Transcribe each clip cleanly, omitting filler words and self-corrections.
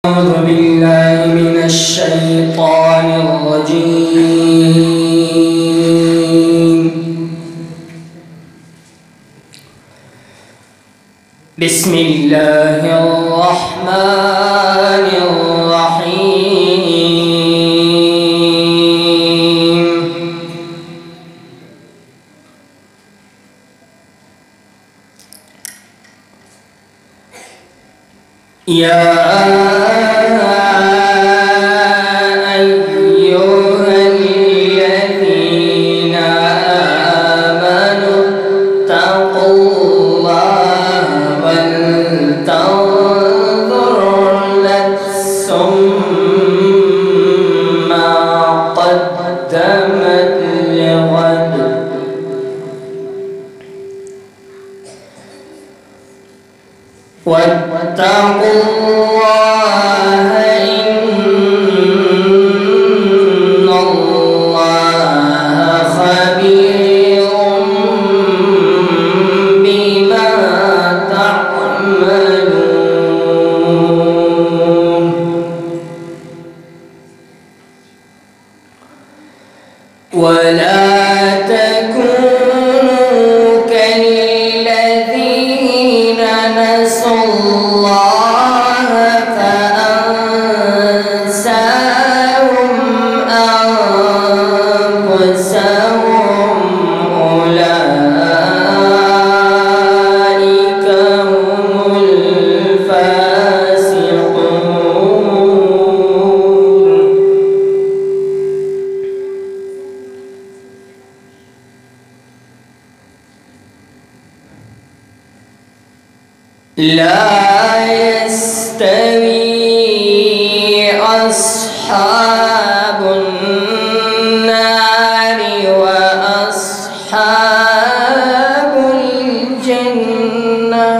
أعوذ بالله من الشيطان الرجيم. بسم الله الرحمن الرحيم. يا واتقوا الله إن الله خبير بما تعملون. ولا تكونوا كالذين نسوا الله فأنساهم أنفسهم أولئك هم الفاسقون. لا يستوي أصحاب النار وأصحاب الجنة.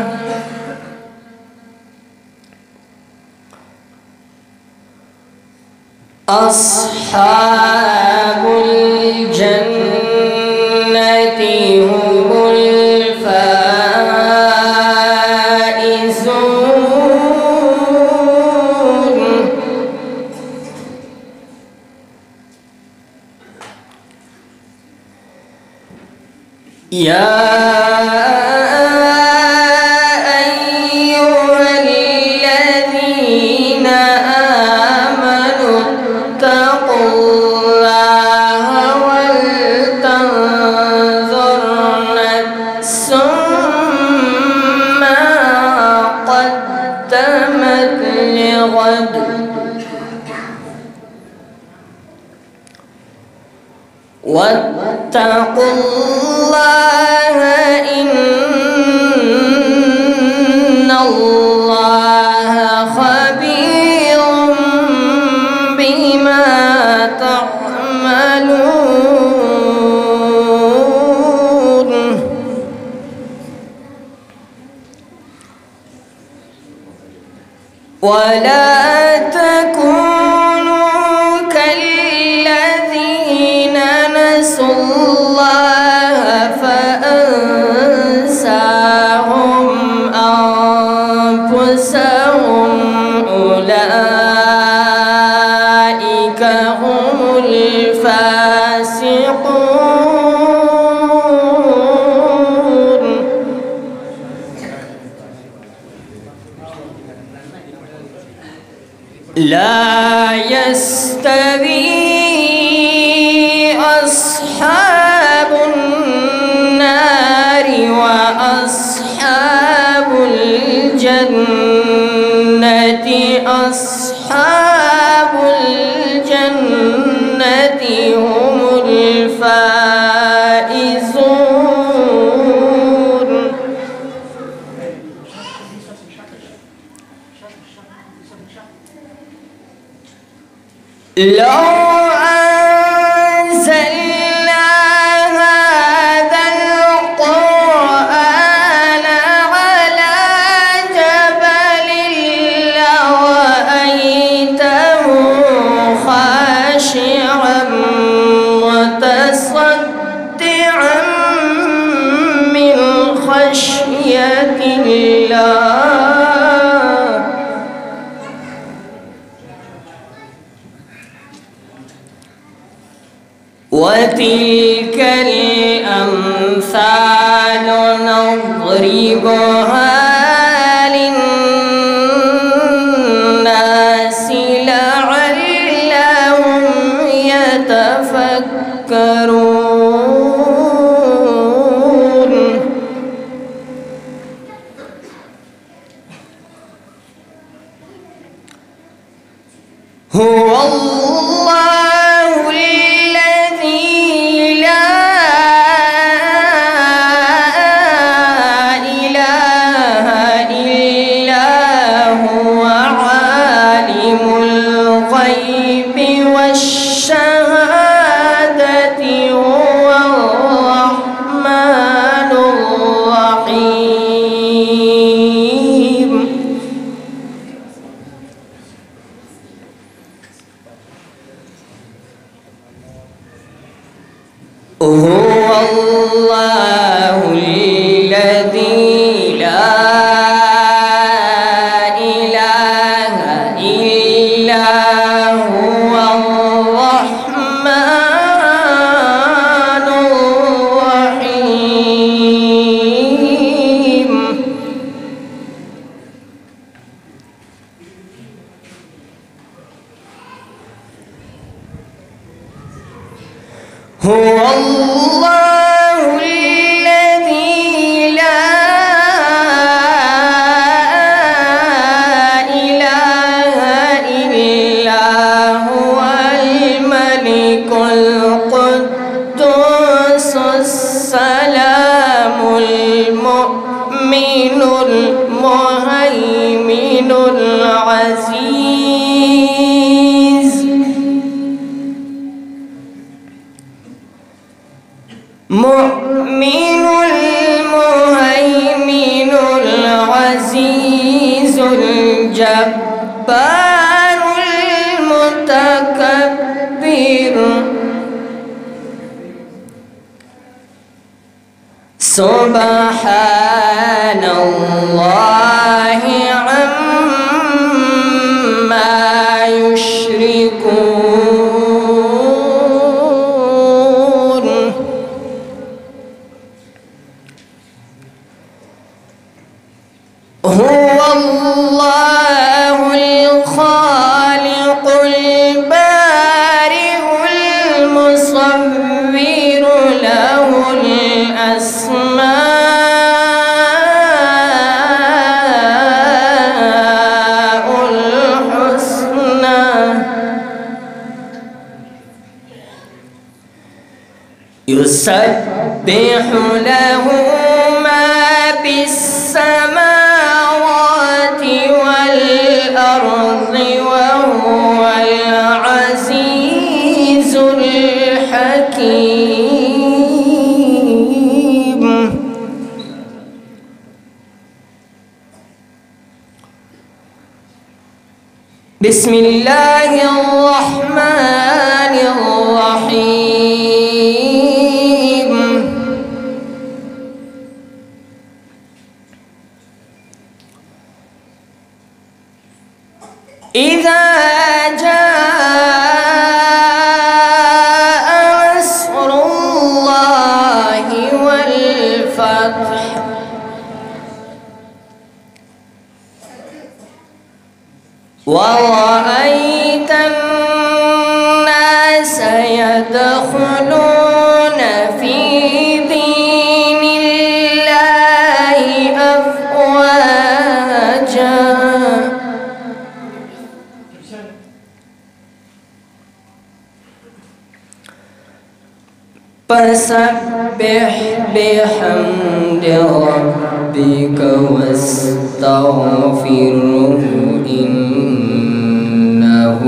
أصحاب الجنة هم يا أيها الذين آمنوا اتقوا الله ولتنظر نفس ما قدمت لغد واتقوا الله إن الله خبير بما تعملون. ولا تكونوا كالذين نسوا الله فأنساهم أنفسهم أولئك هم الفاسقون. لا يستوي أصحاب النار وأصحاب الجنة. أصحاب الجنة هم الفائزون. لو أنزلنا هذا القرآن على جبل لرأيته خاشعا متصدعا من خشية الله. وتلك الأمثال نضربها للناس لعلهم يتفكرون. هو الله الذي لا إله إلا هو عالم الغيب والشهادة هو الرحمن الرحيم. هو الله الذي لا إله إلا هو الرحمن الرحيم. هو الله الذي لا إله إلا هو الملك القدوس السلام المؤمن المهيمن العزيز مؤمن المهيمن العزيز الجبار المتكبر سبحان الله عما يشركون. هو الله الخالق البارئ المصور له الأسماء الحسنى يسبح له ما في السماوات والأرض وهو العزيز الحكيم. بسم الله الرحمن الرحيم. إذا جاء نصر الله والفتح ورأيت الناس يدخلون في دين الله أفواجا فسبح بحمد ربك واستغفره إنه